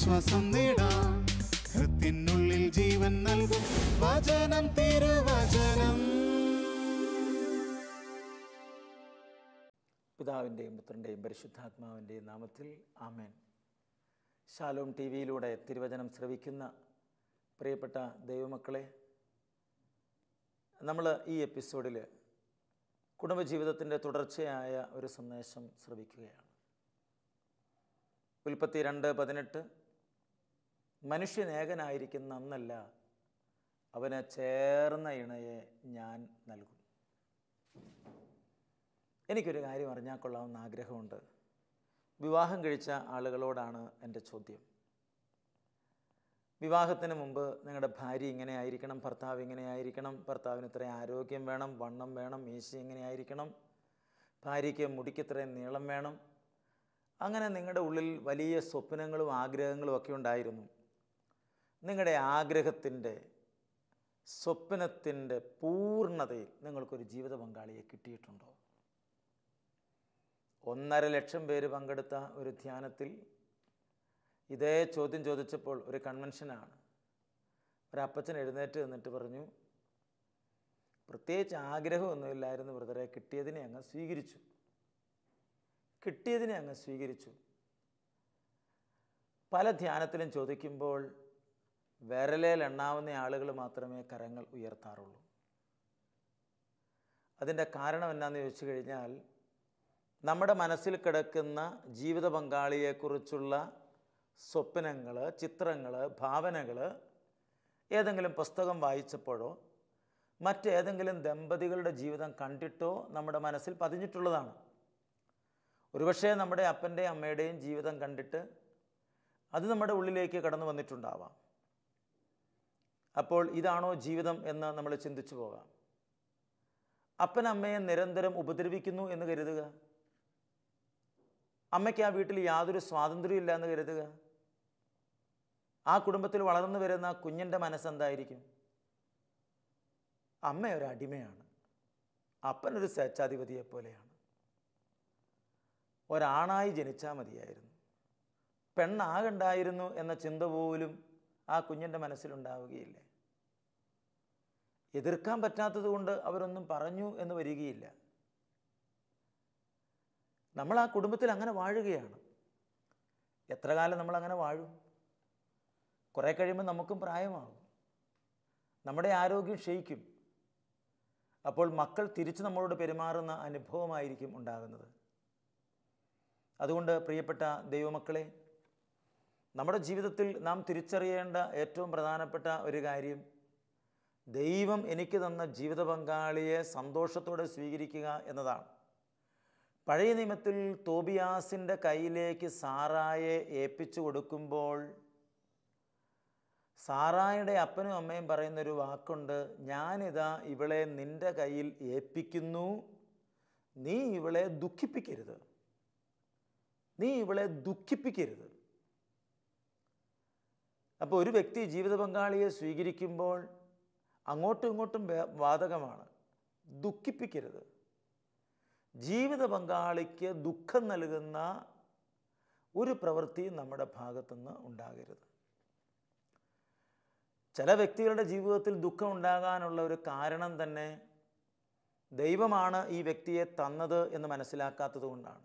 ആശ്വാസം നേടാം. ഹൃത്തിനുള്ളിൽ ജീവൻ നൽകും വചനം, തിരുവചനം. പിതാവിൻ്റെയും പുത്രൻ്റെയും പരിശുദ്ധാത്മാവിൻ്റെയും നാമത്തിൽ ആമേൻ. ശാലോം ടി വിയിലൂടെ തിരുവചനം ശ്രവിക്കുന്ന പ്രിയപ്പെട്ട ദൈവമക്കളെ, നമ്മൾ ഈ എപ്പിസോഡിൽ കുടുംബജീവിതത്തിൻ്റെ തുടർച്ചയായ ഒരു സന്ദേശം ശ്രവിക്കുകയാണ്. ഉൽപ്പത്തി 2:18 മനുഷ്യൻ ഏകനായിരിക്കുന്ന അന്നല്ല, അവന് ചേർന്ന ഇണയെ ഞാൻ നൽകും. എനിക്കൊരു കാര്യം അറിഞ്ഞാൽ കൊള്ളാമെന്ന് ആഗ്രഹമുണ്ട്. വിവാഹം കഴിച്ച ആളുകളോടാണ് എൻ്റെ ചോദ്യം. വിവാഹത്തിന് മുമ്പ് നിങ്ങളുടെ ഭാര്യ ഇങ്ങനെ ആയിരിക്കണം, ഭർത്താവ് ഇങ്ങനെ ആയിരിക്കണം, ഭർത്താവിന് ഇത്രയും ആരോഗ്യം വേണം, വണ്ണം വേണം, മീശ ഇങ്ങനെ ആയിരിക്കണം, ഭാര്യയ്ക്ക് മുടിക്ക് ഇത്രയും നീളം വേണം. അങ്ങനെ നിങ്ങളുടെ ഉള്ളിൽ വലിയ സ്വപ്നങ്ങളും ആഗ്രഹങ്ങളും ഒക്കെ ഉണ്ടായിരുന്നു. നിങ്ങളുടെ ആഗ്രഹത്തിൻ്റെ, സ്വപ്നത്തിൻ്റെ പൂർണ്ണതയിൽ നിങ്ങൾക്കൊരു ജീവിത പങ്കാളിയെ കിട്ടിയിട്ടുണ്ടോ? 1.5 ലക്ഷം പേര് പങ്കെടുത്ത ഒരു ധ്യാനത്തിൽ ഇതേ ചോദ്യം ചോദിച്ചപ്പോൾ ഒരു കൺവെൻഷനാണ്. ഒരപ്പച്ചൻ എഴുന്നേറ്റ് നിന്നിട്ട് പറഞ്ഞു, പ്രത്യേകിച്ച് ആഗ്രഹമൊന്നുമില്ലായിരുന്നു ബ്രദറെ, കിട്ടിയതിനെ അങ്ങ് സ്വീകരിച്ചു. പല ധ്യാനത്തിലും ചോദിക്കുമ്പോൾ വിരലേൽ എണ്ണാവുന്ന ആളുകൾ മാത്രമേ കരങ്ങൾ ഉയർത്താറുള്ളൂ. അതിൻ്റെ കാരണം എന്നാന്ന് ചോദിച്ചു കഴിഞ്ഞാൽ, നമ്മുടെ മനസ്സിൽ കിടക്കുന്ന ജീവിത പങ്കാളിയെക്കുറിച്ചുള്ള സ്വപ്നങ്ങൾ, ചിത്രങ്ങൾ, ഭാവനകൾ ഏതെങ്കിലും പുസ്തകം വായിച്ചപ്പോഴോ മറ്റേതെങ്കിലും ദമ്പതികളുടെ ജീവിതം കണ്ടിട്ടോ നമ്മുടെ മനസ്സിൽ പതിഞ്ഞിട്ടുള്ളതാണ്. ഒരുപക്ഷെ നമ്മുടെ അപ്പൻ്റെയും അമ്മയുടെയും ജീവിതം കണ്ടിട്ട് അത് നമ്മുടെ ഉള്ളിലേക്ക് കടന്നു വന്നിട്ടുണ്ടാവാം. അപ്പോൾ ഇതാണോ ജീവിതം എന്ന് നമ്മൾ ചിന്തിച്ചു പോകാം. അപ്പൻ അമ്മയെ നിരന്തരം ഉപദ്രവിക്കുന്നു എന്ന് കരുതുക. അമ്മയ്ക്ക് ആ വീട്ടിൽ യാതൊരു സ്വാതന്ത്ര്യവും ഇല്ല എന്ന് കരുതുക. ആ കുടുംബത്തിൽ വളർന്നു വരുന്ന കുഞ്ഞിൻ്റെ മനസ്സെന്തായിരിക്കും? അമ്മ ഒരു അടിമയാണ്, അപ്പനൊരു സ്വേച്ഛാധിപതിയെ പോലെയാണ്. ഒരാണായി ജനിച്ചാൽ മതിയായിരുന്നു, പെണ്ണാകണ്ടായിരുന്നു എന്ന ചിന്ത പോലും ആ കുഞ്ഞിൻ്റെ മനസ്സിലുണ്ടാവുകയില്ലേ. എതിർക്കാൻ പറ്റാത്തത് കൊണ്ട് അവരൊന്നും പറഞ്ഞു എന്ന് വരികയില്ല. നമ്മൾ ആ കുടുംബത്തിൽ അങ്ങനെ വാഴുകയാണ്. എത്ര കാലം നമ്മളങ്ങനെ വാഴും? കുറേ കഴിയുമ്പോൾ നമുക്കും പ്രായമാകും, നമ്മുടെ ആരോഗ്യം ക്ഷയിക്കും. അപ്പോൾ മക്കൾ തിരിച്ച് നമ്മളോട് പെരുമാറുന്ന അനുഭവമായിരിക്കും ഉണ്ടാകുന്നത്. അതുകൊണ്ട് പ്രിയപ്പെട്ട ദൈവമക്കളെ, നമ്മുടെ ജീവിതത്തിൽ നാം തിരിച്ചറിയേണ്ട ഏറ്റവും പ്രധാനപ്പെട്ട ഒരു കാര്യം, ദൈവം എനിക്ക് തന്ന ജീവിത പങ്കാളിയെ സന്തോഷത്തോടെ സ്വീകരിക്കുക എന്നതാണ്. പഴയ നിയമത്തിൽ തോബിയാസിൻ്റെ കയ്യിലേക്ക് സാറായെ ഏൽപ്പിച്ചു കൊടുക്കുമ്പോൾ സാറായുടെ അപ്പനും അമ്മയും പറയുന്നൊരു വാക്കുണ്ട്, ഞാനിതാ ഇവളെ നിൻ്റെ കയ്യിൽ ഏൽപ്പിക്കുന്നു, നീ ഇവളെ ദുഃഖിപ്പിക്കരുത്. അപ്പോൾ ഒരു വ്യക്തി ജീവിത പങ്കാളിയെ സ്വീകരിക്കുമ്പോൾ അങ്ങോട്ടും ഇങ്ങോട്ടും ബാധകമാണ്, ദുഃഖിപ്പിക്കരുത്. ജീവിത പങ്കാളിക്ക് ദുഃഖം നൽകുന്ന ഒരു പ്രവൃത്തി നമ്മുടെ ഭാഗത്തുനിന്ന് ഉണ്ടാകരുത്. ചില വ്യക്തികളുടെ ജീവിതത്തിൽ ദുഃഖം ഉണ്ടാകാനുള്ള ഒരു കാരണം തന്നെ ദൈവമാണ് ഈ വ്യക്തിയെ തന്നത് എന്ന് മനസ്സിലാക്കാത്തത് കൊണ്ടാണ്.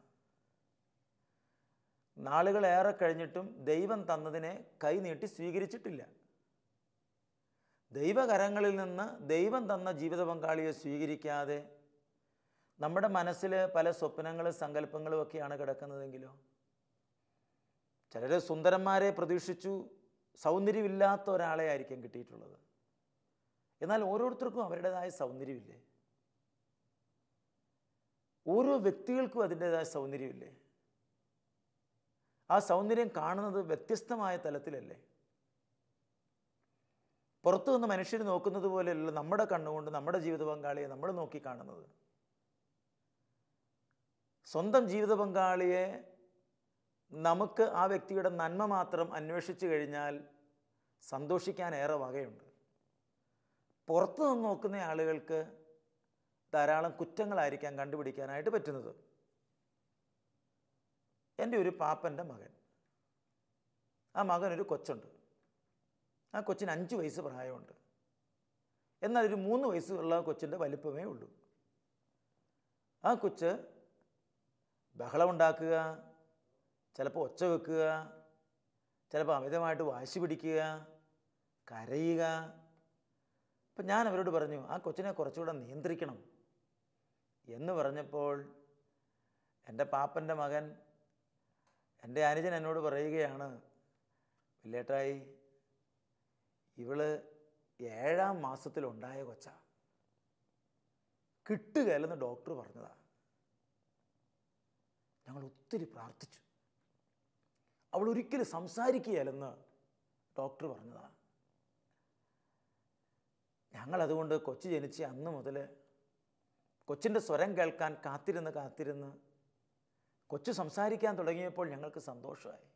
നാളുകളേറെ കഴിഞ്ഞിട്ടും ദൈവം തന്നതിനെ കൈനീട്ടി സ്വീകരിച്ചിട്ടില്ല. ദൈവകരങ്ങളിൽ നിന്ന് ദൈവം തന്ന ജീവിത പങ്കാളിയെ സ്വീകരിക്കാതെ നമ്മുടെ മനസ്സിൽ പല സ്വപ്നങ്ങളും സങ്കല്പങ്ങളും ഒക്കെയാണ് കിടക്കുന്നതെങ്കിലോ. ചിലർ സുന്ദരന്മാരെ പ്രതീക്ഷിച്ചു, സൗന്ദര്യമില്ലാത്ത ഒരാളെ ആയിരിക്കും കിട്ടിയിട്ടുള്ളത്. എന്നാൽ ഓരോരുത്തർക്കും അവരുടേതായ സൗന്ദര്യമില്ലേ? ഓരോ വ്യക്തികൾക്കും അതിൻ്റേതായ സൗന്ദര്യമില്ലേ? ആ സൗന്ദര്യം കാണുന്നത് വ്യത്യസ്തമായ തലത്തിലല്ലേ? പുറത്തു നിന്ന് മനുഷ്യർ നോക്കുന്നത് പോലെയല്ല നമ്മുടെ കണ്ണുകൊണ്ട് നമ്മുടെ ജീവിത പങ്കാളിയെ നമ്മൾ നോക്കി കാണുന്നത്. സ്വന്തം ജീവിത പങ്കാളിയെ നമുക്ക് ആ വ്യക്തിയുടെ നന്മ മാത്രം അന്വേഷിച്ചു കഴിഞ്ഞാൽ സന്തോഷിക്കാൻ ഏറെ വകയുണ്ട്. പുറത്തു നിന്ന് നോക്കുന്ന ആളുകൾക്ക് ധാരാളം കുറ്റങ്ങളായിരിക്കാം കണ്ടുപിടിക്കാനായിട്ട് പറ്റുന്നത്. എൻ്റെ ഒരു പാപ്പൻ്റെ മകൻ, ആ മകനൊരു കൊച്ചുണ്ട്. ആ കൊച്ചിന് 5 വയസ്സ് പ്രായമുണ്ട്. എന്നാൽ ഒരു 3 വയസ്സുള്ള കൊച്ചിൻ്റെ വലിപ്പമേ ഉള്ളൂ. ആ കൊച്ച് ബഹളമുണ്ടാക്കുക, ചിലപ്പോൾ ഒച്ച വെക്കുക, ചിലപ്പോൾ അമിതമായിട്ട് വാശി പിടിക്കുക, കരയുക. അപ്പം ഞാൻ അവരോട് പറഞ്ഞു, ആ കൊച്ചിനെ കുറച്ചുകൂടെ നിയന്ത്രിക്കണം എന്ന് പറഞ്ഞപ്പോൾ എൻ്റെ പാപ്പൻ്റെ മകൻ, എൻ്റെ അനുജൻ എന്നോട് പറയുകയാണ്, വല്യേട്ടായി, ഇവള് 7ാം മാസത്തിലുണ്ടായ കൊച്ചാ, കിട്ടുകയില്ലെന്ന് ഡോക്ടർ പറഞ്ഞതാ. ഞങ്ങൾ ഒത്തിരി പ്രാർത്ഥിച്ചു. അവൾ ഒരിക്കലും സംസാരിക്കുകയില്ലെന്ന് ഡോക്ടർ പറഞ്ഞതാ. ഞങ്ങളതുകൊണ്ട് കൊച്ചു ജനിച്ച അന്ന് മുതൽ കൊച്ചിൻ്റെ സ്വരം കേൾക്കാൻ കാത്തിരുന്ന് കൊച്ചു സംസാരിക്കാൻ തുടങ്ങിയപ്പോൾ ഞങ്ങൾക്ക് സന്തോഷമായി.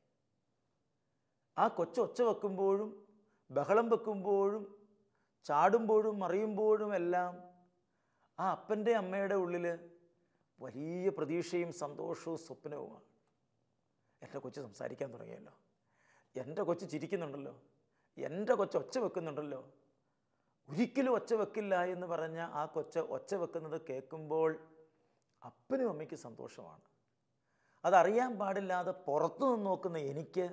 ആ കൊച്ചു ഒച്ച വെക്കുമ്പോഴും ബഹളം വെക്കുമ്പോഴും ചാടുമ്പോഴും മറിയുമ്പോഴും എല്ലാം ആ അപ്പൻ്റെ അമ്മയുടെ ഉള്ളിൽ വലിയ പ്രതീക്ഷയും സന്തോഷവും സ്വപ്നവുമാണ്. എൻ്റെ കൊച്ചു സംസാരിക്കാൻ തുടങ്ങിയല്ലോ, എൻ്റെ കൊച്ചു ചിരിക്കുന്നുണ്ടല്ലോ, എൻ്റെ കൊച്ചു ഒച്ച വെക്കുന്നുണ്ടല്ലോ. ഒരിക്കലും ഒച്ച വെക്കില്ല എന്ന് പറഞ്ഞ ആ കൊച്ച് ഒച്ച വെക്കുന്നത് കേൾക്കുമ്പോൾ അപ്പനും അമ്മയ്ക്ക് സന്തോഷമാണ്. അതറിയാൻ പാടില്ലാതെ പുറത്തു നിന്ന് നോക്കുന്ന എനിക്ക്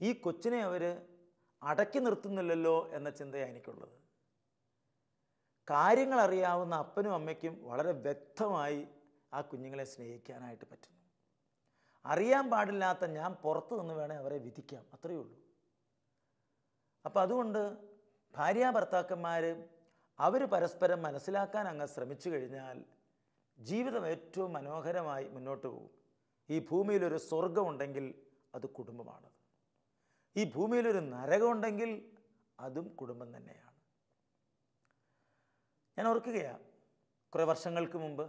ഈ കൊച്ചിനെ അവർ അടക്കി നിർത്തുന്നില്ലല്ലോ എന്ന ചിന്തയാണ് എനിക്കുള്ളത്. കാര്യങ്ങൾ അറിയാവുന്ന അപ്പനും അമ്മയ്ക്കും വളരെ വ്യക്തമായി ആ കുഞ്ഞുങ്ങളെ സ്നേഹിക്കാനായിട്ട് പറ്റുന്നു. അറിയാൻ പാടില്ലാത്ത ഞാൻ പുറത്തു നിന്ന് വേണേൽ അവരെ വിധിക്കാം, അത്രയേ ഉള്ളൂ. അപ്പം അതുകൊണ്ട് ഭാര്യാഭർത്താക്കന്മാർ അവർ പരസ്പരം മനസ്സിലാക്കാൻ അങ്ങ് ശ്രമിച്ചു കഴിഞ്ഞാൽ ജീവിതം ഏറ്റവും മനോഹരമായി മുന്നോട്ട് പോകും. ഈ ഭൂമിയിലൊരു സ്വർഗമുണ്ടെങ്കിൽ അത് കുടുംബമാണ്. ഈ ഭൂമിയിലൊരു നരകമുണ്ടെങ്കിൽ അതും കുടുംബം തന്നെയാണ്. ഞാൻ ഓർക്കുകയാണ്, കുറേ വർഷങ്ങൾക്ക് മുമ്പ്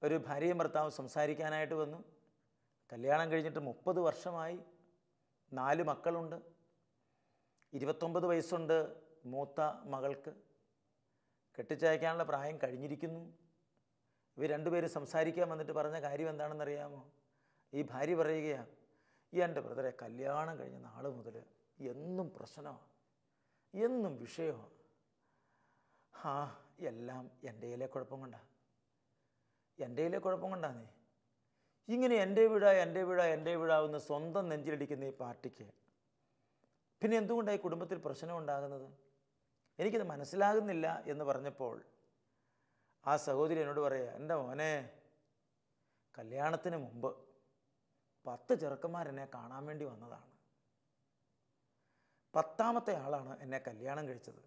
ഒരു ഭാര്യയും ഭർത്താവും സംസാരിക്കാനായിട്ട് വന്നു. കല്യാണം കഴിഞ്ഞിട്ട് 30 വർഷമായി, 4 മക്കളുണ്ട്. 29 വയസ്സുണ്ട് മൂത്ത മകൾക്ക്. കെട്ടിച്ചയക്കാനുള്ള പ്രായം കഴിഞ്ഞിരിക്കുന്നു. ഇവർ രണ്ടുപേരും സംസാരിക്കാൻ വന്നിട്ട് പറഞ്ഞ കാര്യം എന്താണെന്നറിയാമോ? ഈ ഭാര്യ പറയുകയാണ്, എൻ്റെ ബ്രദറെ, കല്യാണം കഴിഞ്ഞ നാൾ മുതൽ എന്നും പ്രശ്നമാണ്, എന്നും വിഷയമാണ്. എല്ലാം എൻ്റെ കുഴപ്പം കൊണ്ടാണ്, എൻ്റെ കുഴപ്പം കൊണ്ടാന്നേ. ഇങ്ങനെ എൻ്റെ വീടാവുന്ന സ്വന്തം നെഞ്ചിലടിക്കുന്ന ഈ പാർട്ടിക്ക് പിന്നെ എന്തുകൊണ്ടാണ് ഈ കുടുംബത്തിൽ പ്രശ്നം ഉണ്ടാകുന്നത്? എനിക്കത് മനസ്സിലാകുന്നില്ല എന്ന് പറഞ്ഞപ്പോൾ ആ സഹോദരി എന്നോട് പറയുക, എൻ്റെ മോനെ, കല്യാണത്തിന് മുമ്പ് 10 ചെറുക്കന്മാരെന്നെ കാണാൻ വേണ്ടി വന്നതാണ്. 10ാമത്തെ ആളാണ് എന്നെ കല്യാണം കഴിച്ചത്.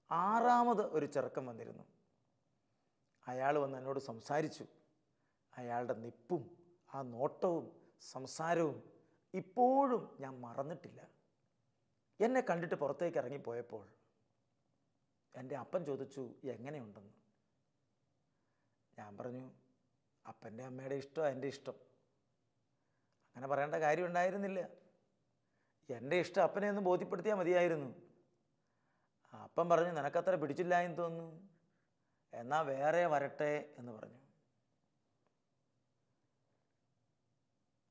6ാമത് ഒരു ചെറുക്കൻ വന്നിരുന്നു. അയാൾ വന്ന് എന്നോട് സംസാരിച്ചു. അയാളുടെ നിപ്പും ആ നോട്ടവും സംസാരവും ഇപ്പോഴും ഞാൻ മറന്നിട്ടില്ല. എന്നെ കണ്ടിട്ട് പുറത്തേക്ക് ഇറങ്ങിപ്പോയപ്പോൾ എൻ്റെ അപ്പൻ ചോദിച്ചു, എങ്ങനെയുണ്ടെന്ന്. ഞാൻ പറഞ്ഞു, അപ്പൻ്റെ അമ്മയുടെ ഇഷ്ടമാണ് എൻ്റെ ഇഷ്ടം. അങ്ങനെ പറയേണ്ട കാര്യം ഉണ്ടായിരുന്നില്ല. എൻ്റെ ഇഷ്ടം അപ്പനെ ഒന്ന് ബോധ്യപ്പെടുത്തിയാൽ മതിയായിരുന്നു. അപ്പൻ പറഞ്ഞു, നിനക്കത്ര പിടിച്ചില്ല എന്ന് തോന്നുന്നു, എന്നാൽ വേറെ വരട്ടെ എന്ന് പറഞ്ഞു.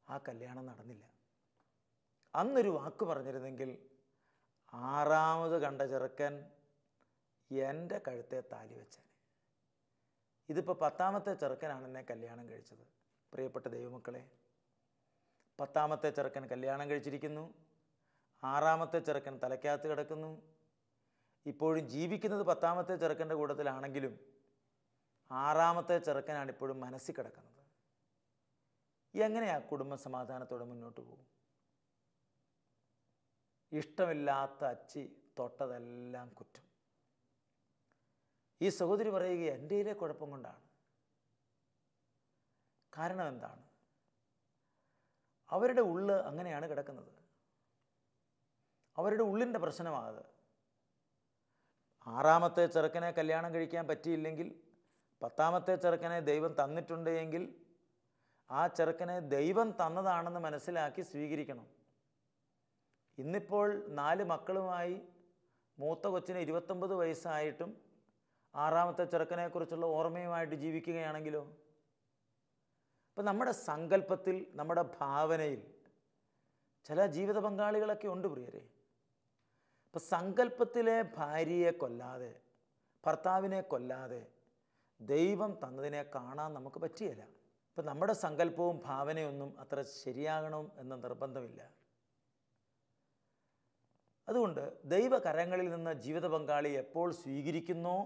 ആ കല്യാണം നടന്നില്ല. അന്നൊരു വാക്ക് പറഞ്ഞിരുന്നെങ്കിൽ 6ാമത് കണ്ട ചെറുക്കൻ എൻ്റെ കഴുത്തെ താലി വെച്ചേനെ. ഇതിപ്പോൾ 10ാമത്തെ ചെറുക്കനാണ് എന്നെ കല്യാണം കഴിച്ചത്. പ്രിയപ്പെട്ട ദൈവമക്കളെ, 10ാമത്തെ ചെറുക്കൻ കല്യാണം കഴിച്ചിരിക്കുന്നു. 6ാമത്തെ ചെറുക്കൻ തലയ്ക്കകത്ത് കിടക്കുന്നു. ഇപ്പോഴും ജീവിക്കുന്നത് 10ാമത്തെ ചെറുക്കൻ്റെ കൂട്ടത്തിലാണെങ്കിലും 6ാമത്തെ ചെറുക്കനാണ് ഇപ്പോഴും മനസ്സിൽ കിടക്കുന്നത്. എങ്ങനെയാണ് കുടുംബ സമാധാനത്തോടെ മുന്നോട്ട് പോകും? ഇഷ്ടമില്ലാത്ത അച്ചി തൊട്ടതെല്ലാം കുറ്റം. ഈ സഹോദരി പറയുക, എൻ്റെ കുഴപ്പം കൊണ്ടാണ്. കാരണം എന്താണ്? അവരുടെ ഉള്ള് അങ്ങനെയാണ് കിടക്കുന്നത്. അവരുടെ ഉള്ളിൻ്റെ പ്രശ്നമാണത്. 6ാമത്തെ ചെറുക്കനെ കല്യാണം കഴിക്കാൻ പറ്റിയില്ലെങ്കിൽ 10ാമത്തെ ചെറുക്കനെ ദൈവം തന്നിട്ടുണ്ട് എങ്കിൽ ആ ചെറുക്കനെ ദൈവം തന്നതാണെന്ന് മനസ്സിലാക്കി സ്വീകരിക്കണം. ഇന്നിപ്പോൾ 4 മക്കളുമായി മൂത്ത കൊച്ചിന് 29 വയസ്സായിട്ടും 6ാമത്തെ ചെറുക്കനെക്കുറിച്ചുള്ള ഓർമ്മയുമായിട്ട് ജീവിക്കുകയാണെങ്കിലോ? അപ്പം നമ്മുടെ സങ്കല്പത്തിൽ, നമ്മുടെ ഭാവനയിൽ ചില ജീവിത പങ്കാളികളൊക്കെ ഉണ്ട് പ്രിയരെ. ഇപ്പം സങ്കല്പത്തിലെ ഭാര്യയെ കൊല്ലാതെ, ഭർത്താവിനെ കൊല്ലാതെ ദൈവം തന്നതിനെ കാണാൻ നമുക്ക് പറ്റുകയില്ല. ഇപ്പം നമ്മുടെ സങ്കല്പവും ഭാവനയൊന്നും അത്ര ശരിയാകണം എന്ന് നിർബന്ധമില്ല. അതുകൊണ്ട് ദൈവകരങ്ങളിൽ നിന്ന് ജീവിത പങ്കാളി എപ്പോൾ സ്വീകരിക്കുന്നോ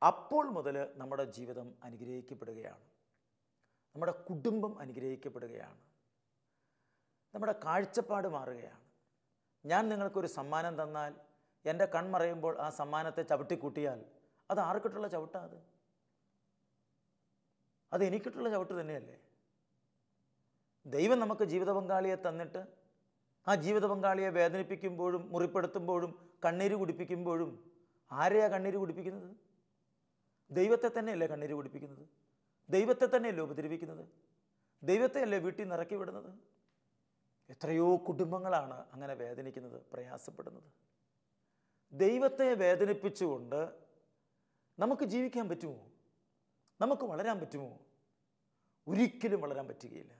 അപ്പോൾ മുതൽ നമ്മുടെ ജീവിതം അനുഗ്രഹിക്കപ്പെടുകയാണ്, നമ്മുടെ കുടുംബം അനുഗ്രഹിക്കപ്പെടുകയാണ്, നമ്മുടെ കാഴ്ചപ്പാട് മാറുകയാണ്. ഞാൻ നിങ്ങൾക്കൊരു സമ്മാനം തന്നാൽ എൻ്റെ കൺമറയുമ്പോൾ ആ സമ്മാനത്തെ ചവിട്ടിക്കൂട്ടിയാൽ അത് ആർക്കിട്ടുള്ള ചവിട്ടാണ്? അത് എനിക്കിട്ടുള്ള ചവിട്ട് തന്നെയല്ലേ? ദൈവം നമുക്ക് ജീവിത പങ്കാളിയെ തന്നിട്ട് ആ ജീവിത പങ്കാളിയെ വേദനിപ്പിക്കുമ്പോഴും മുറിപ്പെടുത്തുമ്പോഴും കണ്ണീര് കുടിപ്പിക്കുമ്പോഴും ആരെയാണ് കണ്ണീര് കുടിപ്പിക്കുന്നത്? ദൈവത്തെ തന്നെയല്ലേ കണ്ണീര് കുടിപ്പിക്കുന്നത്? ദൈവത്തെ തന്നെയല്ലേ ഉപദ്രവിക്കുന്നത്? ദൈവത്തെയല്ലേ വീട്ടിൽ നിന്ന് ഇറക്കി വിടുന്നത്? എത്രയോ കുടുംബങ്ങളാണ് അങ്ങനെ വേദനിക്കുന്നത്, പ്രയാസപ്പെടുന്നത്. ദൈവത്തെ വേദനിപ്പിച്ചുകൊണ്ട് നമുക്ക് ജീവിക്കാൻ പറ്റുമോ? നമുക്ക് വളരാൻ പറ്റുമോ? ഒരിക്കലും വളരാൻ പറ്റുകയില്ല.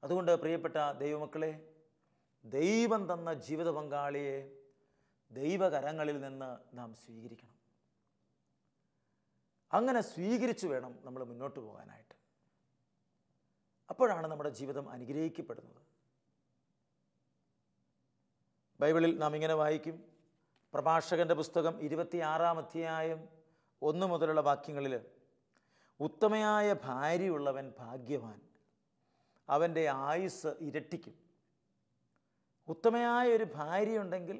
അതുകൊണ്ട് പ്രിയപ്പെട്ട ദൈവമക്കളെ, ദൈവം തന്ന ജീവിത പങ്കാളിയെ ദൈവകരങ്ങളിൽ നിന്ന് നാം സ്വീകരിക്കണം. അങ്ങനെ സ്വീകരിച്ചു വേണം നമ്മൾ മുന്നോട്ട് പോകാനായിട്ട്. അപ്പോഴാണ് നമ്മുടെ ജീവിതം അനുഗ്രഹിക്കപ്പെടുന്നത്. ബൈബിളിൽ നാം ഇങ്ങനെ വായിക്കും, പ്രഭാഷകൻ്റെ പുസ്തകം 26-ാം അധ്യായം 1 മുതലുള്ള വാക്യങ്ങളിൽ, ഉത്തമയായ ഭാര്യയുള്ളവൻ ഭാഗ്യവാൻ, അവൻ്റെ ആയുസ് ഇരട്ടിക്കും. ഉത്തമയായ ഒരു ഭാര്യയുണ്ടെങ്കിൽ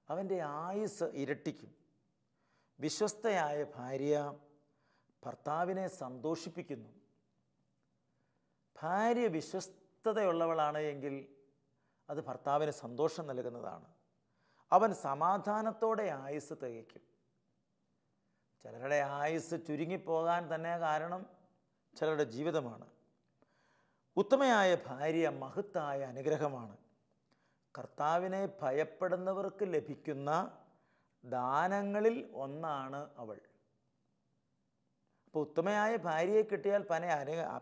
അവൻ്റെ ആയുസ് ഇരട്ടിക്കും. വിശ്വസ്തയായ ഭാര്യ ഭർത്താവിനെ സന്തോഷിപ്പിക്കുന്നു. ഭാര്യ വിശ്വസ്തതയുള്ളവളാണ് എങ്കിൽ അത് ഭർത്താവിന് സന്തോഷം നൽകുന്നതാണ്. അവൻ സമാധാനത്തോടെ ആയുസ് തികയ്ക്കും. ചിലരുടെ ആയുസ് ചുരുങ്ങിപ്പോകാൻ തന്നെ കാരണം ചിലരുടെ ജീവിതമാണ്. ഉത്തമയായ ഭാര്യ മഹത്തായ അനുഗ്രഹമാണ്. കർത്താവിനെ ഭയപ്പെടുന്നവർക്ക് ലഭിക്കുന്ന ദാനങ്ങളിൽ ഒന്നാണ് അവൾ. അപ്പോൾ ഉത്തമയായ ഭാര്യയെ കിട്ടിയാൽ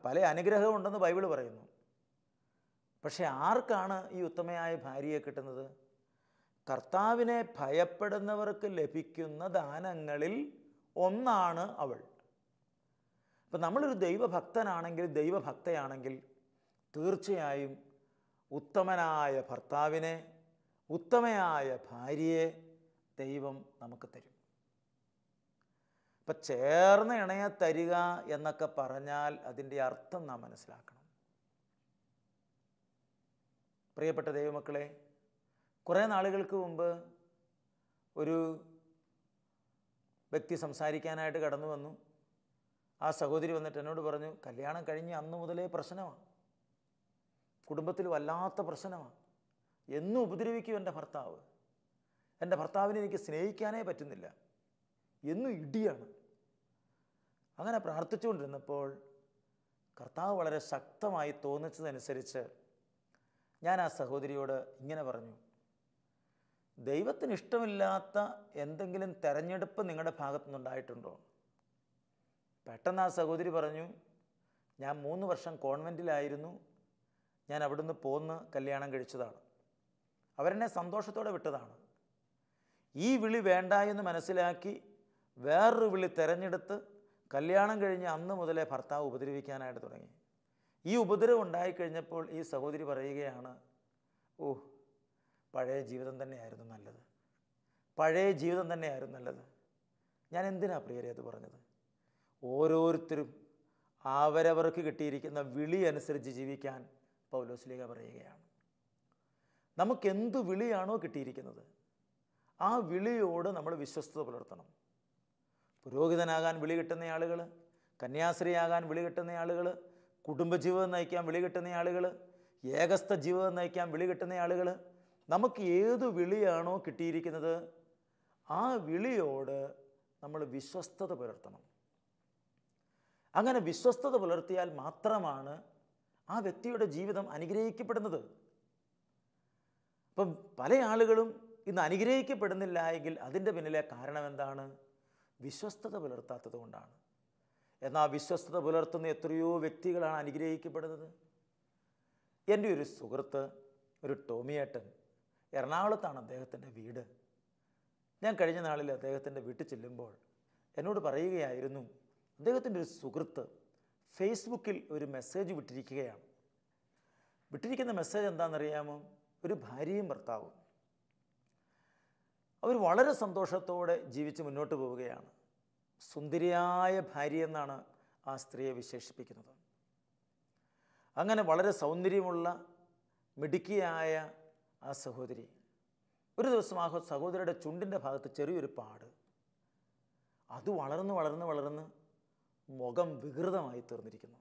പല അനുഗ്രഹമുണ്ടെന്ന് ബൈബിൾ പറയുന്നു. പക്ഷെ ആർക്കാണ് ഈ ഉത്തമയായ ഭാര്യയെ കിട്ടുന്നത്? കർത്താവിനെ ഭയപ്പെടുന്നവർക്ക് ലഭിക്കുന്ന ദാനങ്ങളിൽ ഒന്നാണ് അവൾ. ഇപ്പം നമ്മളൊരു ദൈവഭക്തനാണെങ്കിൽ, ദൈവഭക്തയാണെങ്കിൽ തീർച്ചയായും ഉത്തമനായ ഭർത്താവിനെ, ഉത്തമയായ ഭാര്യയെ ദൈവം നമുക്ക് തരും. ഇപ്പം ചേർന്ന് ഇണയെ തരിക എന്നൊക്കെ പറഞ്ഞാൽ അതിൻ്റെ അർത്ഥം നാം മനസ്സിലാക്കണം. പ്രിയപ്പെട്ട ദൈവമക്കളെ, കുറേ നാളുകൾക്ക് മുമ്പ് ഒരു വ്യക്തി സംസാരിക്കാനായിട്ട് കടന്നു വന്നു. ആ സഹോദരി വന്നിട്ട് എന്നോട് പറഞ്ഞു, കല്യാണം കഴിഞ്ഞ് അന്ന് മുതലേ പ്രശ്നമാണ്, കുടുംബത്തിൽ വല്ലാത്ത പ്രശ്നമാണ്, എന്നും ഉപദ്രവിക്കും എൻ്റെ ഭർത്താവ്, എൻ്റെ ഭർത്താവിനെ എനിക്ക് സ്നേഹിക്കാനേ പറ്റുന്നില്ല, എന്നും ഇടിയാണ്. അങ്ങനെ പ്രാർത്ഥിച്ചുകൊണ്ടിരുന്നപ്പോൾ കർത്താവ് വളരെ ശക്തമായി തോന്നിച്ചതനുസരിച്ച് ഞാൻ ആ സഹോദരിയോട് ഇങ്ങനെ പറഞ്ഞു, ദൈവത്തിന് ഇഷ്ടമില്ലാത്ത എന്തെങ്കിലും തെരഞ്ഞെടുപ്പ് നിങ്ങളുടെ ഭാഗത്തു നിന്നുണ്ടായിട്ടുണ്ടോ? പെട്ടെന്ന് ആ സഹോദരി പറഞ്ഞു, ഞാൻ 3 വർഷം കോൺവെൻറ്റിലായിരുന്നു, ഞാൻ അവിടുന്ന് പോന്ന് കല്യാണം കഴിച്ചതാണ്, അവരെന്നെ സന്തോഷത്തോടെ വിട്ടതാണ്. ഈ വിളി വേണ്ട എന്ന് മനസ്സിലാക്കി വേറൊരു വിളി തിരഞ്ഞെടുത്ത് കല്യാണം കഴിഞ്ഞ് അന്ന് മുതലേ ഭർത്താവ് ഉപദ്രവിക്കാനായിട്ട് തുടങ്ങി. ഈ ഉപദ്രവം ഉണ്ടായിക്കഴിഞ്ഞപ്പോൾ ഈ സഹോദരി പറയുകയാണ്, ഓ, പഴയ ജീവിതം തന്നെയായിരുന്നു നല്ലത്, പഴയ ജീവിതം തന്നെയായിരുന്നു നല്ലത്. ഞാൻ എന്തിനാ പ്രിയരെ അത് പറഞ്ഞത്? ഓരോരുത്തരും അവരവർക്ക് കിട്ടിയിരിക്കുന്ന വിളി അനുസരിച്ച് ജീവിക്കാൻ പൗലോസ്ലീഹ പറയുകയാണ്. നമുക്കെന്ത് വിളിയാണോ കിട്ടിയിരിക്കുന്നത് ആ വിളിയോട് നമ്മൾ വിശ്വസ്തത പുലർത്തണം. പുരോഹിതനാകാൻ വിളി കിട്ടുന്ന ആളുകൾ, കന്യാസ്ത്രീയാകാൻ വിളി കിട്ടുന്ന ആളുകൾ, കുടുംബജീവിതം നയിക്കാൻ വിളി കിട്ടുന്ന ആളുകൾ, ഏകസ്ഥ ജീവിതം നയിക്കാൻ വിളി കിട്ടുന്ന ആളുകൾ, നമുക്ക് ഏത് വിളിയാണോ കിട്ടിയിരിക്കുന്നത് ആ വിളിയോട് നമ്മൾ വിശ്വസ്തത പുലർത്തണം. അങ്ങനെ വിശ്വസ്തത പുലർത്തിയാൽ മാത്രമാണ് ആ വ്യക്തിയുടെ ജീവിതം അനുഗ്രഹിക്കപ്പെടുന്നത്. അപ്പം പല ആളുകളും ഇന്ന് അനുഗ്രഹിക്കപ്പെടുന്നില്ല എങ്കിൽ അതിൻ്റെ പിന്നിലെ കാരണം എന്താണ്? വിശ്വസ്തത പുലർത്താത്തത് കൊണ്ടാണ്. എന്നാൽ വിശ്വസ്തത പുലർത്തുന്ന എത്രയോ വ്യക്തികളാണ് അനുഗ്രഹിക്കപ്പെടുന്നത്. എൻ്റെ ഒരു സുഹൃത്ത്, ഒരു ടോമിയേട്ടൻ, എറണാകുളത്താണ് അദ്ദേഹത്തിൻ്റെ വീട്. ഞാൻ കഴിഞ്ഞ നാളിൽ അദ്ദേഹത്തിൻ്റെ വീട്ടിൽ ചെല്ലുമ്പോൾ എന്നോട് പറയുകയായിരുന്നു, അദ്ദേഹത്തിൻ്റെ ഒരു സുഹൃത്ത് ഫേസ്ബുക്കിൽ ഒരു മെസ്സേജ് വിട്ടിരിക്കുകയാണ്. വിട്ടിരിക്കുന്ന മെസ്സേജ് എന്താണെന്നറിയാമോ? ഒരു ഭാര്യയും ഭർത്താവും. അവർ വളരെ സന്തോഷത്തോടെ ജീവിച്ച് മുന്നോട്ട് പോവുകയാണ്. സുന്ദരിയായ ഭാര്യ എന്നാണ് ആ സ്ത്രീയെ വിശേഷിപ്പിക്കുന്നത്. അങ്ങനെ വളരെ സൗന്ദര്യമുള്ള മിടുക്കിയായ ആ സഹോദരി, ഒരു ദിവസം ആ സഹോദരിയുടെ ചുണ്ടിൻ്റെ ഭാഗത്ത് ചെറിയൊരു പാട്. അത് വളർന്ന് വളർന്ന് വളർന്ന് മുഖം വികൃതമായി തീർന്നിരിക്കുന്നു.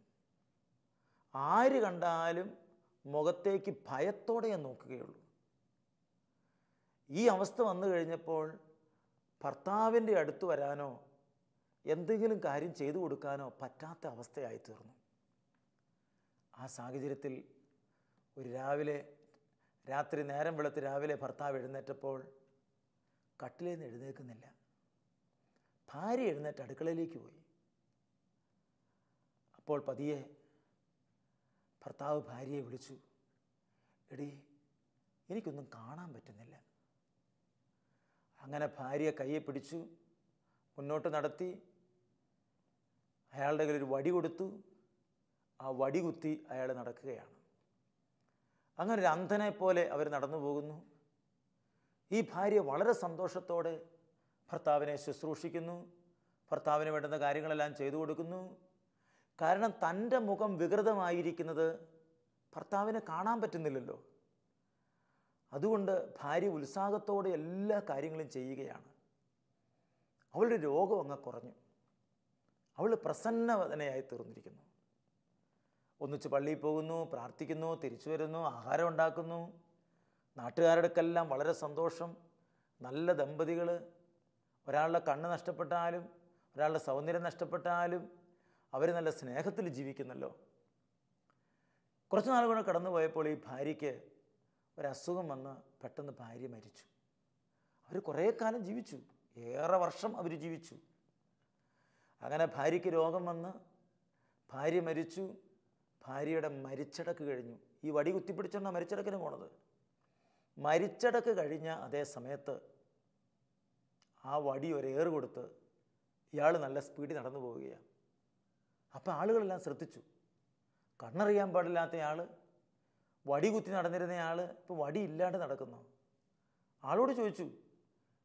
ആര് കണ്ടാലും മുഖത്തേക്ക് ഭയത്തോടെ നോക്കുകയുള്ളൂ. ഈ അവസ്ഥ വന്നു കഴിഞ്ഞപ്പോൾ ഭർത്താവിൻ്റെ അടുത്ത് വരാനോ എന്തെങ്കിലും കാര്യം ചെയ്തു കൊടുക്കാനോ പറ്റാത്ത അവസ്ഥയായി തീർന്നു. ആ സാഹചര്യത്തിൽ ഒരു രാത്രി നേരം വെളുത്ത് രാവിലെ ഭർത്താവ് എഴുന്നേറ്റപ്പോൾ കട്ടിലിൽ നിന്ന് എഴുന്നേൽക്കുന്നില്ല. ഭാര്യ എഴുന്നേറ്റ് അടുക്കളയിലേക്ക് പോയി. അപ്പോൾ പതിയെ ഭർത്താവ് ഭാര്യയെ വിളിച്ചു, എടീ, എനിക്കൊന്നും കാണാൻ പറ്റുന്നില്ല. അങ്ങനെ ഭാര്യ കയ്യെ പിടിച്ചു മുന്നോട്ട് നടത്തി. അയാളുടെ കയ്യിൽ ഒരു വടി കൊടുത്തു. ആ വടി കുത്തി അയാൾ നടക്കുകയാണ്. അങ്ങനെ ഒരു അന്ധനെ പോലെ അവർ നടന്നു പോകുന്നു. ഈ ഭാര്യ വളരെ സന്തോഷത്തോടെ ഭർത്താവിനെ ശുശ്രൂഷിക്കുന്നു. ഭർത്താവിന് വേണ്ടുന്ന കാര്യങ്ങളെല്ലാം ചെയ്തു കൊടുക്കുന്നു. കാരണം തൻ്റെ മുഖം വികൃതമായിരിക്കുന്നത് ഭർത്താവിനെ കാണാൻ പറ്റുന്നില്ലല്ലോ. അതുകൊണ്ട് ഭാര്യ ഉത്സാഹത്തോടെ എല്ലാ കാര്യങ്ങളും ചെയ്യുകയാണ്. അവളുടെ രോഗം അങ്ങ് കുറഞ്ഞു. അവൾ പ്രസന്നവദനയായി തീർന്നിരിക്കുന്നു. ഒന്നിച്ച് പള്ളിയിൽ പോകുന്നു, പ്രാർത്ഥിക്കുന്നു, തിരിച്ചു വരുന്നു, ആഹാരം ഉണ്ടാക്കുന്നു. നാട്ടുകാരുടെക്കെല്ലാം വളരെ സന്തോഷം. നല്ല ദമ്പതികൾ. ഒരാളുടെ കണ്ണ് നഷ്ടപ്പെട്ടാലും ഒരാളുടെ സൗന്ദര്യം നഷ്ടപ്പെട്ടാലും അവർ നല്ല സ്നേഹത്തിൽ ജീവിക്കുന്നല്ലോ. കുറച്ച് നാൾ കൊണ്ട് കടന്നു പോയപ്പോൾ ഈ ഭാര്യയ്ക്ക് ഒരസുഖം വന്ന് പെട്ടെന്ന് ഭാര്യ മരിച്ചു. അവർ കുറേ കാലം ജീവിച്ചു, ഏറെ വർഷം അവർ ജീവിച്ചു. അങ്ങനെ ഭാര്യയ്ക്ക് രോഗം വന്ന് ഭാര്യ മരിച്ചു. ഭാര്യയുടെ മരിച്ചടക്ക് കഴിഞ്ഞു. ഈ വടി കുത്തിപ്പിടിച്ചോണ്ടാണ് മരിച്ചടക്കിന് പോണത്. മരിച്ചടക്ക് കഴിഞ്ഞ അതേ സമയത്ത് ആ വടി ഒരേറ് കൊടുത്ത് ഇയാൾ നല്ല സ്പീഡിൽ നടന്നു പോവുകയാണ്. അപ്പോൾ ആളുകളെല്ലാം ശ്രദ്ധിച്ചു. കണ്ണറിയാൻ പാടില്ലാത്തയാൾ, വടി കുത്തി നടന്നിരുന്നയാൾ ഇപ്പോൾ വടി ഇല്ലാണ്ട് നടക്കുന്നു. ആളോട് ചോദിച്ചു,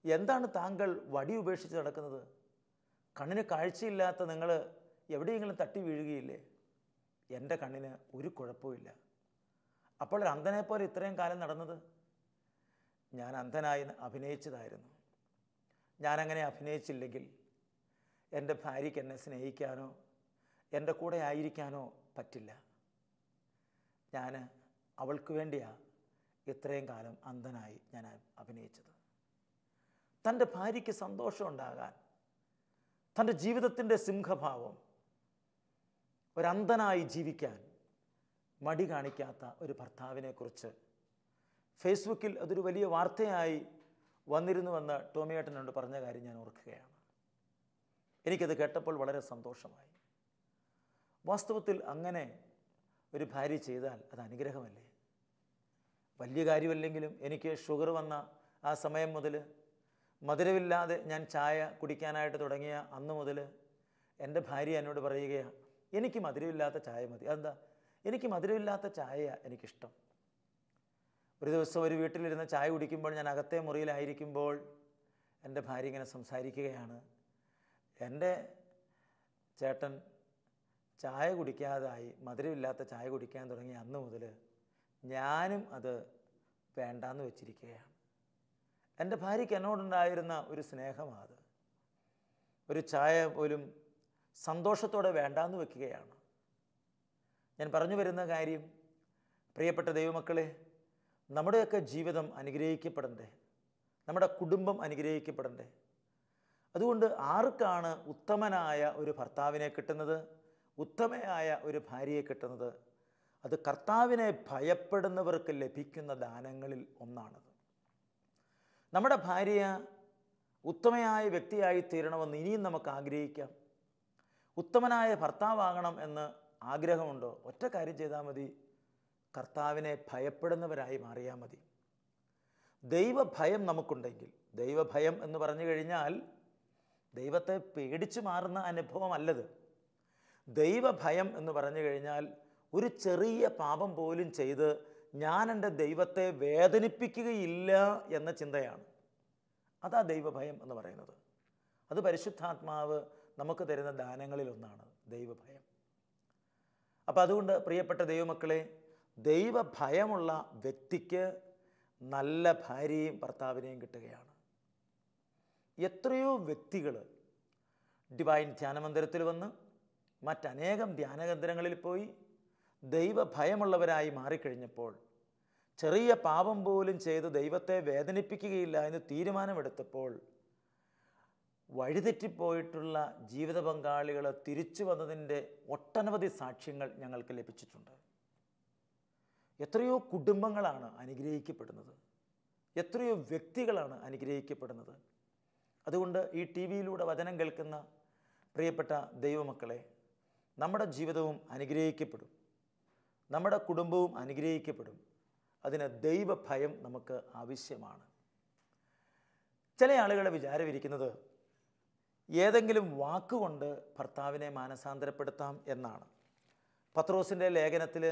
എന്താണ് താങ്കൾ വടി ഉപേക്ഷിച്ച് നടക്കുന്നത്? കണ്ണിന് കാഴ്ചയില്ലാത്ത നിങ്ങൾ എവിടെയെങ്കിലും തട്ടി വീഴുകയില്ലേ? എൻ്റെ കണ്ണിന് ഒരു കുഴപ്പമില്ല. അപ്പോൾ ഒരു അന്ധനെപ്പോലെ ഇത്രയും കാലം നടന്നത്? ഞാൻ അന്ധനായി അഭിനയിച്ചതായിരുന്നു. ഞാനങ്ങനെ അഭിനയിച്ചില്ലെങ്കിൽ എൻ്റെ ഭാര്യയ്ക്ക് എന്നെ സ്നേഹിക്കാനോ എൻ്റെ കൂടെ ആയിരിക്കാനോ പറ്റില്ല. ഞാൻ അവൾക്ക് വേണ്ടിയാണ് ഇത്രയും കാലം അന്ധനായി ഞാൻ അഭിനയിച്ചത്. തൻ്റെ ഭാര്യയ്ക്ക് സന്തോഷമുണ്ടാകാൻ, തൻ്റെ ജീവിതത്തിൻ്റെ സിംഹഭാവം ഒരന്ധനായി ജീവിക്കാൻ മടി കാണിക്കാത്ത ഒരു ഭർത്താവിനെക്കുറിച്ച് ഫേസ്ബുക്കിൽ അതൊരു വലിയ വാർത്തയായി വന്നിരുന്നുവെന്ന് ടോമിയേട്ടനോട് പറഞ്ഞ കാര്യം ഞാൻ ഓർക്കുകയാണ്. എനിക്കത് കേട്ടപ്പോൾ വളരെ സന്തോഷമായി. വാസ്തവത്തിൽ അങ്ങനെ ഒരു ഭാര്യ ചെയ്താൽ അത് അനുഗ്രഹമല്ലേ? വലിയ കാര്യമല്ലെങ്കിലും എനിക്ക് ഷുഗർ വന്ന ആ സമയം മുതൽ, മധുരമില്ലാതെ ഞാൻ ചായ കുടിക്കാനായിട്ട് തുടങ്ങിയ അന്ന് മുതൽ എൻ്റെ ഭാര്യ എന്നോട് പറയുകയാണ്, എനിക്ക് മധുരമില്ലാത്ത ചായ മതി. അതെന്താ? എനിക്ക് മധുരമില്ലാത്ത ചായ എനിക്കിഷ്ടം. ഒരു ദിവസം ഒരു വീട്ടിലിരുന്ന് ചായ കുടിക്കുമ്പോൾ ഞാൻ അകത്തെ മുറിയിലായിരിക്കുമ്പോൾ എൻ്റെ ഭാര്യ ഇങ്ങനെ സംസാരിക്കുകയാണ്, എൻ്റെ ചേട്ടൻ ചായ കുടിക്കാതായി, മധുരമില്ലാത്ത ചായ കുടിക്കാൻ തുടങ്ങി അന്ന് മുതൽ ഞാനും അത് വേണ്ടാന്ന് വെച്ചിരിക്കുകയാണ്. എൻ്റെ ഭാര്യയ്ക്ക് എന്നോടുണ്ടായിരുന്ന ഒരു സ്നേഹമാണ്. ഒരു ചായ പോലും സന്തോഷത്തോടെ വേണ്ടാന്ന് വെക്കുകയാണ്. ഞാൻ പറഞ്ഞു വരുന്ന കാര്യം, പ്രിയപ്പെട്ട ദൈവമക്കളെ, നമ്മുടെയൊക്കെ ജീവിതം അനുഗ്രഹിക്കപ്പെടണ്ടേ? നമ്മുടെ കുടുംബം അനുഗ്രഹിക്കപ്പെടണ്ടേ? അതുകൊണ്ട് ആർക്കാണ് ഉത്തമനായ ഒരു ഭർത്താവിനെ കിട്ടുന്നത്, ഉത്തമയായ ഒരു ഭാര്യയെ കിട്ടുന്നത്? അത് കർത്താവിനെ ഭയപ്പെടുന്നവർക്ക് ലഭിക്കുന്ന ദാനങ്ങളിൽ ഒന്നാണത്. നമ്മുടെ ഭാര്യ ഉത്തമയായ വ്യക്തിയായി തീരണമെന്ന് ഇനിയും നമുക്ക് ആഗ്രഹിക്കാം. ഉത്തമനായ ഭർത്താവാകണം എന്ന് ആഗ്രഹമുണ്ടോ? ഒറ്റ കാര്യം ചെയ്താൽ മതി. കർത്താവിനെ ഭയപ്പെടുന്നവരായി മാറിയാൽ മതി. ദൈവഭയം നമുക്കുണ്ടെങ്കിൽ, ദൈവഭയം എന്ന് പറഞ്ഞു കഴിഞ്ഞാൽ ദൈവത്തെ പേടിച്ചു മാറുന്ന അനുഭവമല്ലത്. ദൈവഭയം എന്ന് പറഞ്ഞു കഴിഞ്ഞാൽ ഒരു ചെറിയ പാപം പോലും ചെയ്ത് ഞാൻ എൻ്റെ ദൈവത്തെ വേദനിപ്പിക്കുകയില്ല എന്ന ചിന്തയാണ്. അതാ ദൈവഭയം എന്ന് പറയുന്നത്. അത് പരിശുദ്ധാത്മാവ് നമുക്ക് തരുന്ന ദാനങ്ങളിലൊന്നാണ് ദൈവഭയം. അപ്പം അതുകൊണ്ട് പ്രിയപ്പെട്ട ദൈവമക്കളെ, ദൈവഭയമുള്ള വ്യക്തിക്ക് നല്ല ഭാര്യയും ഭർത്താവിനെയും കിട്ടുകയാണ്. എത്രയോ വ്യക്തികൾ ഡിവൈൻ ധ്യാനമന്ദിരത്തിൽ വന്ന് മറ്റനേകം ധ്യാനകേന്ദ്രങ്ങളിൽ പോയി ദൈവഭയമുള്ളവരായി മാറിക്കഴിഞ്ഞപ്പോൾ, ചെറിയ പാപം പോലും ചെയ്ത് ദൈവത്തെ വേദനിപ്പിക്കുകയില്ല എന്ന് തീരുമാനമെടുത്തപ്പോൾ, വഴിതെറ്റിപ്പോയിട്ടുള്ള ജീവിത പങ്കാളികൾ തിരിച്ചു വന്നതിൻ്റെ ഒട്ടനവധി സാക്ഷ്യങ്ങൾ ഞങ്ങൾക്ക് ലഭിച്ചിട്ടുണ്ട്. എത്രയോ കുടുംബങ്ങളാണ് അനുഗ്രഹിക്കപ്പെടുന്നത്, എത്രയോ വ്യക്തികളാണ് അനുഗ്രഹിക്കപ്പെടുന്നത്. അതുകൊണ്ട് ഈ ടി വിയിലൂടെ വചനം കേൾക്കുന്ന പ്രിയപ്പെട്ട ദൈവമക്കളെ, നമ്മുടെ ജീവിതവും അനുഗ്രഹിക്കപ്പെടും, നമ്മുടെ കുടുംബവും അനുഗ്രഹിക്കപ്പെടും. അതിന് ദൈവഭയം നമുക്ക് ആവശ്യമാണ്. ചില ആളുകളുടെ വിചാരമിരിക്കുന്നത് ഏതെങ്കിലും വാക്കുകൊണ്ട് ഭർത്താവിനെ മാനസാന്തരപ്പെടുത്താം എന്നാണ്. പത്രോസിൻ്റെ ലേഖനത്തിൽ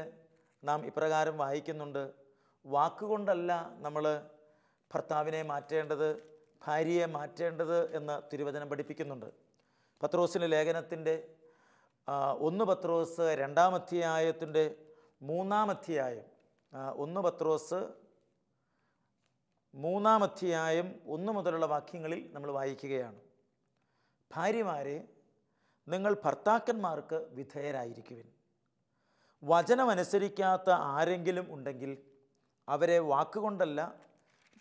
നാം ഇപ്രകാരം വായിക്കുന്നുണ്ട്: വാക്കുകൊണ്ടല്ല നമ്മൾ ഭർത്താവിനെ മാറ്റേണ്ടത്, ഭാര്യയെ മാറ്റേണ്ടത് എന്ന് തിരുവചനം പഠിപ്പിക്കുന്നുണ്ട്. പത്രോസിൻ്റെ ലേഖനത്തിൻ്റെ 1 പത്രോസ് 2-ാം അധ്യായത്തിൻ്റെ 3-ാം അധ്യായം, 1 പത്രോസ് 3-ാം അധ്യായം 1 മുതലുള്ള വാക്യങ്ങളിൽ നമ്മൾ വായിക്കുകയാണ്: ഭാര്യമാരെ, നിങ്ങൾ ഭർത്താക്കന്മാർക്ക് വിധേയരായിരിക്കുവിൻ. വചനമനുസരിക്കാത്ത ആരെങ്കിലും ഉണ്ടെങ്കിൽ അവരെ വാക്കുകൊണ്ടല്ല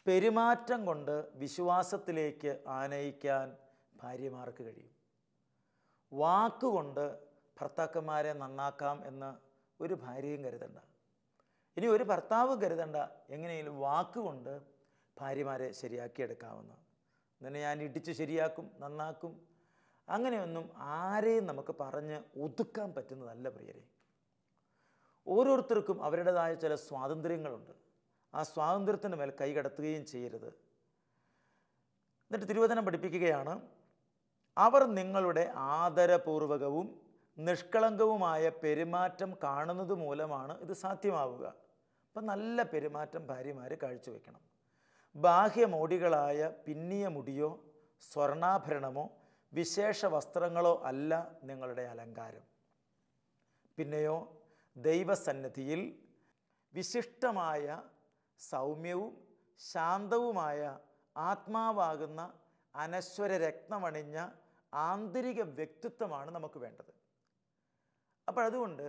പെരുമാറ്റം കൊണ്ട് വിശ്വാസത്തിലേക്ക് ആനയിക്കാൻ ഭാര്യമാർക്ക് കഴിയും. വാക്കുകൊണ്ട് ഭർത്താക്കന്മാരെ നന്നാക്കാം എന്ന് ഒരു ഭാര്യയും കരുതണ്ട. ഇനി ഒരു ഭർത്താവും കരുതണ്ട എങ്ങനെയെങ്കിലും വാക്കുകൊണ്ട് ഭാര്യമാരെ ശരിയാക്കിയെടുക്കാമെന്ന്. നിന്നെ ഞാൻ ഇടിച്ച് ശരിയാക്കും, നന്നാക്കും, അങ്ങനെയൊന്നും ആരെയും നമുക്ക് പറഞ്ഞ് ഒതുക്കാൻ പറ്റുന്നതല്ല പ്രിയരെ. ഓരോരുത്തർക്കും അവരുടേതായ ചില സ്വാതന്ത്ര്യങ്ങളുണ്ട്. ആ സ്വാതന്ത്ര്യത്തിന് മേൽ കൈകടത്തുകയും ചെയ്യരുത്. എന്നിട്ട് തിരുവചനം പഠിപ്പിക്കുകയാണ്: അവർ നിങ്ങളുടെ ആദരപൂർവകവും നിഷ്കളങ്കവുമായ പെരുമാറ്റം കാണുന്നത് മൂലമാണ് ഇത് സാധ്യമാവുക. അപ്പം നല്ല പെരുമാറ്റം ഭാര്യമാർ കാഴ്ചവെക്കണം. ബാഹ്യമോടികളായ പിന്നിയ മുടിയോ സ്വർണ്ണാഭരണമോ വിശേഷ വസ്ത്രങ്ങളോ അല്ല നിങ്ങളുടെ അലങ്കാരം. പിന്നെയോ ദൈവസന്നിധിയിൽ വിശിഷ്ടമായ സൗമ്യവും ശാന്തവുമായ ആത്മാവാകുന്ന അനശ്വര രത്നമണിഞ്ഞ ആന്തരിക വ്യക്തിത്വമാണ് നമുക്ക് വേണ്ടത്. അപ്പോൾ അതുകൊണ്ട്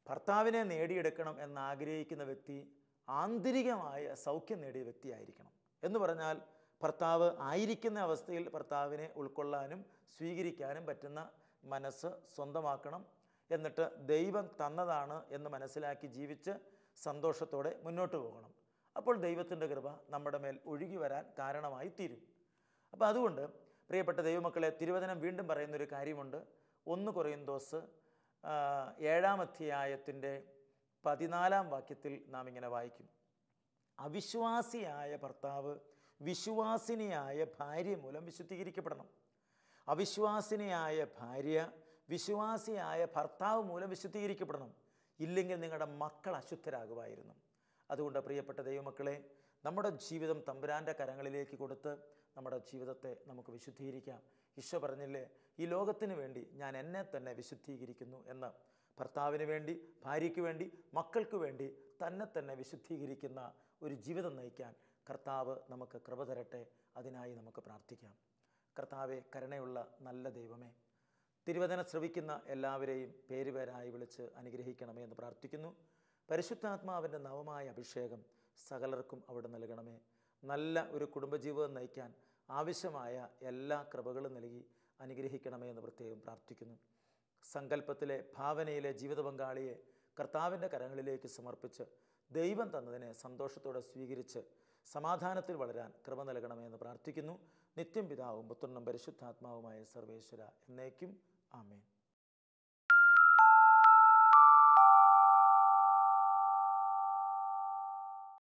ഭർത്താവിനെ നേടിയെടുക്കണം എന്നാഗ്രഹിക്കുന്ന വ്യക്തി ആന്തരികമായ സൗഖ്യം നേടിയ വ്യക്തിയായിരിക്കണം. എന്ന് പറഞ്ഞാൽ ഭർത്താവ് ആയിരിക്കുന്ന അവസ്ഥയിൽ ഭർത്താവിനെ ഉൾക്കൊള്ളാനും സ്വീകരിക്കാനും പറ്റുന്ന മനസ്സ് സ്വന്തമാക്കണം. എന്നിട്ട് ദൈവം തന്നതാണ് എന്ന് മനസ്സിലാക്കി ജീവിച്ച് സന്തോഷത്തോടെ മുന്നോട്ട് പോകണം. അപ്പോൾ ദൈവത്തിൻ്റെ കൃപ നമ്മുടെ മേൽ ഒഴുകി വരാൻ കാരണമായി തീരും. അപ്പോൾ അതുകൊണ്ട് പ്രിയപ്പെട്ട ദൈവമക്കളെ, തിരുവചനം വീണ്ടും പറയുന്നൊരു കാര്യമുണ്ട്. 1 കൊറിന്തോസ് 7-ാം അധ്യായത്തിൻ്റെ 14-ാം വാക്യത്തിൽ നാം ഇങ്ങനെ വായിക്കും: അവിശ്വാസിയായ ഭർത്താവ് വിശ്വാസിനിയായ ഭാര്യ മൂലം വിശുദ്ധീകരിക്കപ്പെടണം. അവിശ്വാസിനിയായ ഭാര്യ വിശ്വാസിയായ ഭർത്താവ് മൂലം വിശുദ്ധീകരിക്കപ്പെടണം. ഇല്ലെങ്കിൽ നിങ്ങളുടെ മക്കൾ അശുദ്ധരാകുമായിരുന്നു. അതുകൊണ്ട് പ്രിയപ്പെട്ട ദൈവമക്കളെ, നമ്മുടെ ജീവിതം തമ്പുരാൻ്റെ കരങ്ങളിലേക്ക് കൊടുത്ത് നമ്മുടെ ജീവിതത്തെ നമുക്ക് വിശുദ്ധീകരിക്കാം. ഈശോ പറഞ്ഞില്ലേ, ഈ ലോകത്തിന് വേണ്ടി ഞാൻ എന്നെ തന്നെ വിശുദ്ധീകരിക്കുന്നു എന്ന്. ഭർത്താവിന് വേണ്ടി, ഭാര്യയ്ക്ക് വേണ്ടി, മക്കൾക്ക് വേണ്ടി തന്നെ തന്നെ വിശുദ്ധീകരിക്കുന്ന ഒരു ജീവിതം നയിക്കാൻ കർത്താവ് നമുക്ക് കൃപ തരട്ടെ. അതിനായി നമുക്ക് പ്രാർത്ഥിക്കാം. കർത്താവെ, കരുണയുള്ള നല്ല ദൈവമേ, തിരുവചനം ശ്രവിക്കുന്ന എല്ലാവരെയും പേരുപേരായി വിളിച്ച് അനുഗ്രഹിക്കണമേ എന്ന് പ്രാർത്ഥിക്കുന്നു. പരിശുദ്ധാത്മാവിൻ്റെ നവമായ അഭിഷേകം സകലർക്കും അവിടെ നൽകണമേ. നല്ല ഒരു കുടുംബജീവിതം നയിക്കാൻ ആവശ്യമായ എല്ലാ കൃപകളും നൽകി അനുഗ്രഹിക്കണമേ എന്ന് പ്രത്യേകം പ്രാർത്ഥിക്കുന്നു. സങ്കല്പത്തിലെ ഭാവനയിലെ ജീവിത പങ്കാളിയെ കർത്താവിൻ്റെ കരങ്ങളിലേക്ക് സമർപ്പിച്ച് ദൈവം തന്നതിനെ സന്തോഷത്തോടെ സ്വീകരിച്ച് സമാധാനത്തിൽ വളരാൻ കൃപ നൽകണമേ എന്ന് പ്രാർത്ഥിക്കുന്നു. നിത്യം പിതാവും പുത്രനും പരിശുദ്ധാത്മാവുമായ സർവേശ്വര എന്നേക്കും ആമേൻ.